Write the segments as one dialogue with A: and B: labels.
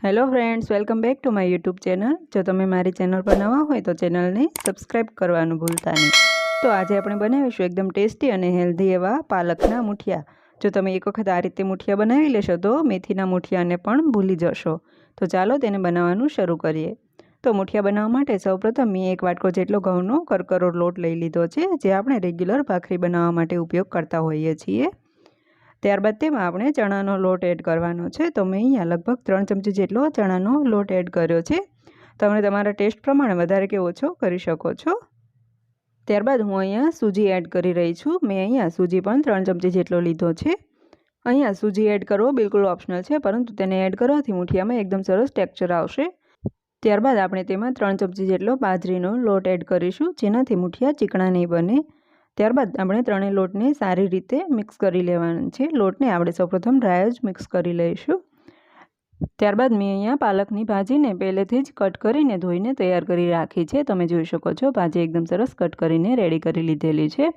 A: Hello friends, welcome back to my YouTube channel. જો તમે મારી ચેનલ પર નવા હોય તો ચેનલને સબસ્ક્રાઈબ કરવાનું ભૂલતા નહીં। તો આજે આપણે બનાવીશું એકદમ ટેસ્ટી અને હેલ્ધી એવા પાલકના મૂઠિયા। જો તમે એક વખત આ રીતે મૂઠિયા બનાવી લેશો તો મેથીના મૂઠિયાને પણ ભૂલી જશો। તો ચાલો તેને બનાવવાનું શરૂ કરીએ। તો મૂઠિયા બનાવવા માટે સૌપ્રથમ મેં એક વાટકો જેટલો ઘઉંનો કરકરો લોટ લઈ લીધો છે, જે આપણે રેગ્યુલર ભાખરી બનાવવા માટે ઉપયોગ કરતા હોઈએ છીએ। ત્યારબાદ તેમાં આપણે ચણાનો લોટ એડ કરવાનો છે। તો મેં અહીંયા લગભગ 3 ચમચી જેટલો ચણાનો લોટ એડ કર્યો છે। તમે તમારા ટેસ્ટ પ્રમાણે વધારે કે ઓછો કરી શકો છો। ત્યારબાદ હું અહીંયા સૂજી એડ કરી રહી છું। મેં અહીંયા સૂજી પણ 3 ચમચી જેટલો લીધો છે। અહીંયા સૂજી એડ કરવો બિલકુલ ઓપ્શનલ છે, પરંતુ તેને એડ કરવાથી મૂઠિયામાં એકદમ સરસ ટેક્સચર આવશે। ત્યારબાદ આપણે તેમાં 3 ચમચી જેટલો બાજરીનો લોટ એડ કરીશું, જેનાથી મૂઠિયા ચીકણા નહીં બને। ત્યારબાદ આપણે ત્રણેય લોટને સારી રીતે મિક્સ કરી લેવાનું છે। લોટને આપણે સૌપ્રથમ ડ્રાય જ મિક્સ કરી લઈશું। ત્યારબાદ મેં અહીંયા પાલકની ભાજીને પહેલેથી જ કટ કરીને ધોઈને તૈયાર કરી રાખી છે। તમે જોઈ શકો છો ભાજી એકદમ સરસ કટ કરીને રેડી કરી લીધેલી છે।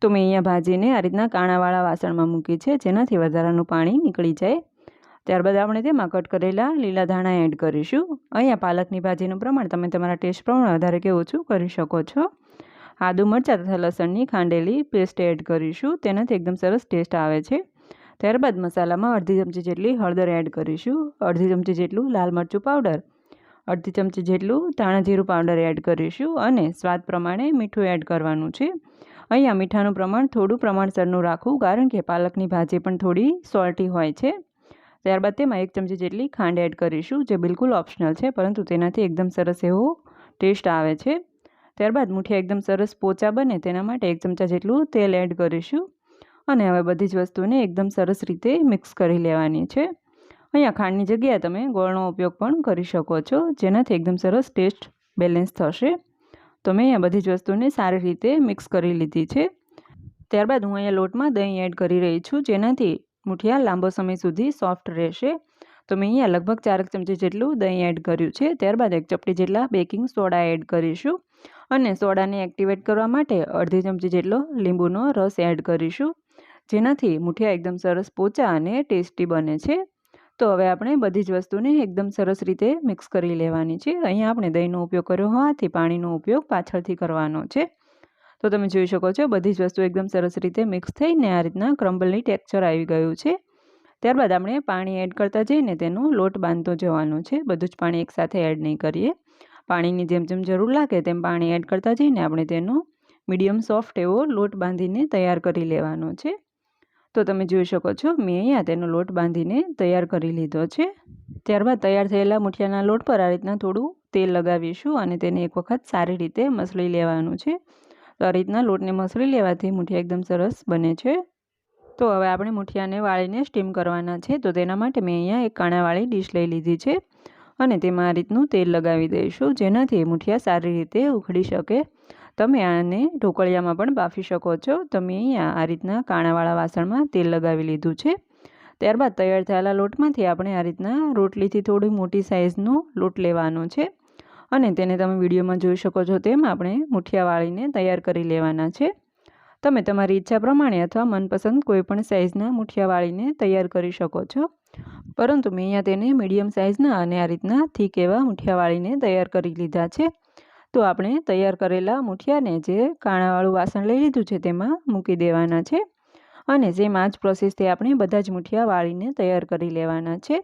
A: તો મેં અહીંયા ભાજીને આ રીતના કાણાવાળા વાસણમાં મૂકી છે, જેનાથી વધારાનું પાણી નીકળી જાય। ત્યારબાદ આપણે તેમાં કટ કરેલા લીલા ધાણા એડ કરીશું। અહીંયા પાલકની ભાજીનું પ્રમાણ તમે તમારા ટેસ્ટ પ્રમાણે વધારે કે ઓછું કરી શકો છો। આદુ મરચાં તથા લસણની ખાંડેલી પેસ્ટ એડ કરીશું, તેનાથી એકદમ સરસ ટેસ્ટ આવે છે। ત્યારબાદ મસાલામાં અડધી ચમચી જેટલી હળદર એડ કરીશું, અડધી ચમચી જેટલું લાલ મરચું પાવડર, અડધી ચમચી જેટલું ધાણા જીરું પાવડર એડ કરીશું અને સ્વાદ પ્રમાણે મીઠું એડ કરવાનું છે। અહીંયા મીઠાનું પ્રમાણ થોડું પ્રમાણસરનું રાખવું, કારણ કે પાલકની ભાજી પણ થોડી સોલ્ટી હોય છે। ત્યારબાદ તેમાં 1 ચમચી જેટલી ખાંડ એડ કરીશું, જે બિલકુલ ઓપ્શનલ છે, પરંતુ તેનાથી એકદમ સરસ એવો ટેસ્ટ આવે છે। ત્યારબાદ મૂઠિયા એકદમ સરસ પોચા બને તેના માટે 1 ચમચા જેટલું તેલ એડ કરીશું અને હવે બધી જ વસ્તુને એકદમ સરસ રીતે મિક્સ કરી લેવાની છે। અહીંયા ખાંડની જગ્યાએ તમે ગોળનો ઉપયોગ પણ કરી શકો છો, જેનાથી એકદમ સરસ ટેસ્ટ બેલેન્સ થશે। તો મેં અહીંયા બધી જ વસ્તુને સારી રીતે મિક્સ કરી લીધી છે। ત્યારબાદ હું અહીંયા લોટમાં દહીં એડ કરી રહી છું, જેનાથી મૂઠિયા લાંબો સમય સુધી સોફ્ટ રહેશે। તો મેં અહીંયા લગભગ 4 ચમચી જેટલું દહીં એડ કર્યું છે। ત્યારબાદ 1 ચપટી જેટલા બેકિંગ સોડા એડ કરીશું અને સોડાને એક્ટિવેટ કરવા માટે અડધી ચમચી જેટલો લીંબુનો રસ એડ કરીશું, જેનાથી મૂઠિયા એકદમ સરસ પોચા અને ટેસ્ટી બને છે। તો હવે આપણે બધી જ વસ્તુને એકદમ સરસ રીતે મિક્સ કરી લેવાની છે। અહીંયા આપણે દહીંનો ઉપયોગ કર્યો હોવાથી પાણીનો ઉપયોગ પાછળથી કરવાનો છે। તો તમે જોઈ શકો છો બધી જ વસ્તુ એકદમ સરસ રીતે મિક્સ થઈને આ રીતના ક્રમ્બલની ટેક્સચર આવી ગયું છે। ત્યારબાદ આપણે પાણી એડ કરતા જઈને તેનો લોટ બાંધતો જવાનો છે, બધું જ પાણી એકસાથે એડ નહીં કરીએ। પાણીની જેમ જેમ જરૂર લાગે તેમ પાણી એડ કરતા જઈને આપણે તેનો મીડિયમ સોફ્ટ એવો લોટ બાંધીને તૈયાર કરી લેવાનો છે। તો તમે જોઈ શકો છો મેં અહીંયા તેનો લોટ બાંધીને તૈયાર કરી લીધો છે। ત્યારબાદ તૈયાર થયેલા મૂઠિયાના લોટ પર આ રીતના થોડું તેલ લગાવીશું અને તેને એક વખત સારી રીતે મસળી લેવાનું છે। તો આ રીતના લોટને મસળી લેવાથી મૂઠિયા એકદમ સરસ બને છે। તો હવે આપણે મૂઠિયાને વાળીને સ્ટીમ કરવાના છે। તો તેના માટે મેં અહીંયા એક કાણાવાળી ડીશ લઈ લીધી છે અને તેમાં આ રીતનું તેલ લગાવી દઈશું, જેનાથી મૂઠિયા સારી રીતે ઉખડી શકે। તમે આને ઢોકળિયામાં પણ બાફી શકો છો। તમે અહીંયા આ રીતના કાણાવાળા વાસણમાં તેલ લગાવી લીધું છે। ત્યારબાદ તૈયાર થયેલા લોટમાંથી આપણે આ રીતના રોટલીથી થોડી મોટી સાઇઝનો લોટ લેવાનો છે અને તેને તમે વિડીયોમાં જોઈ શકો છો તેમ આપણે મૂઠિયા વાળીને તૈયાર કરી લેવાના છે। તમે તમારી ઈચ્છા પ્રમાણે અથવા મનપસંદ કોઈપણ સાઇઝના મૂઠિયા વાળીને તૈયાર કરી શકો છો, પરંતુ મેં અહીંયા તેને મીડિયમ સાઇઝના અને આ રીતના થીક એવા મૂઠિયા વાળીને તૈયાર કરી લીધા છે। તો આપણે તૈયાર કરેલા મૂઠિયાને જે કાણાવાળું વાસણ લઈ લીધું છે તેમાં મૂકી દેવાના છે અને સેમ આ જ પ્રોસેસથી આપણે બધા જ મૂઠિયા વાળીને તૈયાર કરી લેવાના છે।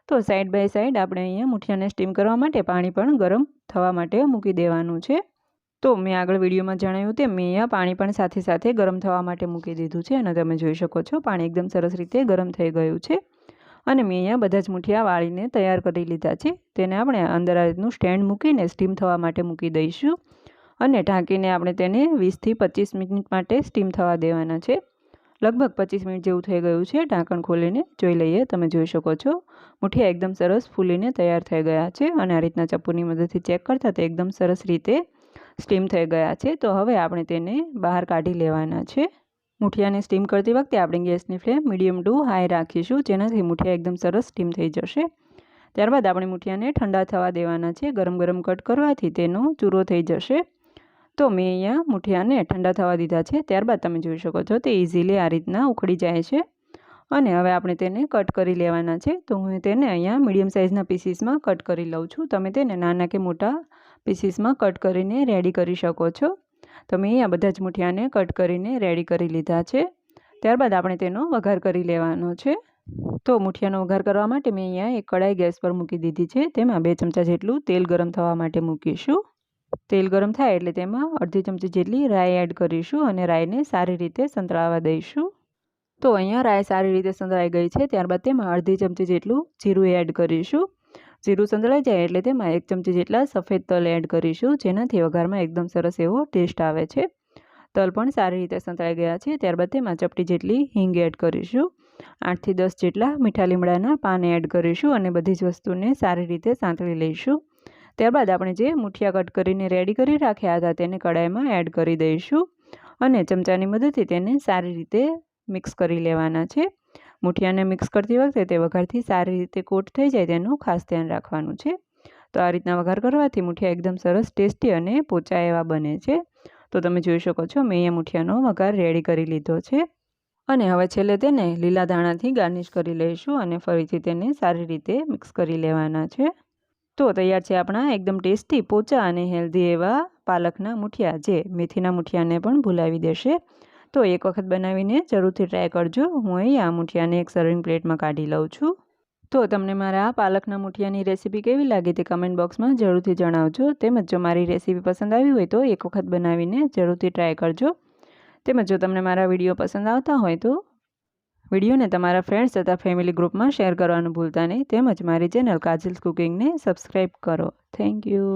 A: તો સાઈડ બાય સાઈડ આપણે અહીંયા મૂઠિયાને સ્ટીમ કરવા માટે પાણી પણ ગરમ થવા માટે મૂકી દેવાનું છે। તો મેં આગળ વિડીયોમાં જણાવ્યું તેમ મેં અહીંયા પાણી પણ સાથે સાથે ગરમ થવા માટે મૂકી દીધું છે અને તમે જોઈ શકો છો પાણી એકદમ સરસ રીતે ગરમ થઈ ગયું છે અને મેં અહીંયા બધા જ મૂઠિયા વાળીને તૈયાર કરી લીધા છે। તેને આપણે અંદર આ રીતનું સ્ટેન્ડ મૂકીને સ્ટીમ થવા માટે મૂકી દઈશું અને ઢાંકીને આપણે તેને 20 થી 25 મિનિટ માટે સ્ટીમ થવા દેવાના છે। લગભગ 25 મિનિટ જેવું થઈ ગયું છે। ઢાંકણ ખોલીને જોઈ લઈએ। તમે જોઈ શકો છો મૂઠિયા એકદમ સરસ ફૂલીને તૈયાર થઈ ગયા છે અને આ રીતના ચપ્પુની મદદથી ચેક કરતાં તે એકદમ સરસ રીતે સ્ટીમ થઈ ગયા છે। તો હવે આપણે તેને બહાર કાઢી લેવાના છે। મૂઠિયાને સ્ટીમ કરતી વખતે આપણે ગેસની ફ્લેમ મીડિયમ ટુ હાઈ રાખીશું, જેનાથી મૂઠિયા એકદમ સરસ સ્ટીમ થઈ જશે। ત્યારબાદ આપણે મૂઠિયાને ઠંડા થવા દેવાના છે। ગરમ ગરમ કટ કરવાથી તેનો ચૂરો થઈ જશે। તો મેં અહીંયા મૂઠિયાને ઠંડા થવા દીધા છે। ત્યારબાદ તમે જોઈ શકો છો તે ઇઝીલી આ રીતના ઉખડી જાય છે અને હવે આપણે તેને કટ કરી લેવાના છે. તો હું તેને અહીંયા મીડિયમ સાઇઝના પીસીસમાં કટ કરી લઉં છું. તમે તેને નાના કે મોટા પીસીસમાં કટ કરીને રેડી કરી શકો છો. તો મેં અહીંયા બધા જ મુઠિયાને કટ કરીને રેડી કરી લીધા છે. ત્યારબાદ આપણે તેનો વઘાર કરી લેવાનો છે. તો મુઠિયાનો વઘાર કરવા માટે મેં અહીંયા એક કડાઈ ગેસ પર મૂકી દીધી છે. તેમાં 2 ચમચા જેટલું તેલ ગરમ થવા માટે મૂકીશું. તેલ ગરમ થાય એટલે તેમાં અડધી ચમચી જેટલી રાઈ એડ કરીશું અને રાઈને સારી રીતે સંતળાવા દઈશું. તો અહીંયા રાઈ સારી રીતે સંતળાઈ ગઈ છે. ત્યારબાદ તેમાં અડધી ચમચી જેટલું જીરું એડ કરીશું. જીરું સંતળાઈ જાય એટલે તેમાં 1 ચમચી જેટલા સફેદ તલ એડ કરીશું, જેનાથી વઘારમાં એકદમ સરસ એવો ટેસ્ટ આવે છે. તલ પણ સારી રીતે સંતળાઈ ગયા છે. ત્યારબાદ તેમાં ચપટી જેટલી હિંગ એડ કરીશું. 8 થી 10 જેટલા મીઠા લીમડાના પાન એડ કરીશું અને બધી જ વસ્તુને સારી રીતે સાંતળી લઈશું. ત્યારબાદ આપણે જે મુઠિયા કટ કરીને રેડી કરી રાખ્યા હતા તેને કડાઈમાં એડ કરી દઈશું અને ચમચાની મદદથી તેને સારી રીતે મિક્સ કરી લેવાના છે. મુઠિયાને મિક્સ કરતી વખતે તે વઘારથી સારી રીતે કોટ થઈ જાય તેનું ખાસ ધ્યાન રાખવાનું છે. તો આ રીતના વઘાર કરવાથી મુઠિયા એકદમ સરસ ટેસ્ટી અને પોચા એવા બને છે. તો તમે જોઈ શકો છો મેં અહીંયા મુઠિયાનો વઘાર રેડી કરી લીધો છે. અને હવે છેલ્લે તેને લીલા ધાણાથી ગાર્નિશ કરી લઈશું અને ફરીથી તેને સારી રીતે મિક્સ કરી લેવાના છે. તો તૈયાર છે આપણા એકદમ ટેસ્ટી, પોચા અને હેલ્ધી એવા પાલકના મુઠિયા, જે મેથીના મુઠિયાને પણ ભૂલાવી દેશે. તો એક વખત બનાવીને જરૂરથી ટ્રાય કરજો. હું અહીં આ મુઠિયાને એક સર્વિંગ પ્લેટમાં કાઢી લઉં છું. તો તમને મારા આ પાલકના મુઠિયાની રેસીપી કેવી લાગી તે કમેન્ટ બોક્સમાં જરૂરથી જણાવજો. તેમજ જો મારી રેસીપી પસંદ આવી હોય તો એક વખત બનાવીને જરૂરથી ટ્રાય કરજો. તેમજ જો તમને મારા વિડીયો પસંદ આવતા હોય તો વિડીયોને તમારા ફ્રેન્ડ્સ તથા ફેમિલી ગ્રુપમાં શેર કરવાનું ભૂલતા નહીં. તેમજ મારી ચેનલ કાજલ્સ કુકિંગને સબસ્ક્રાઈબ કરો. Thank you.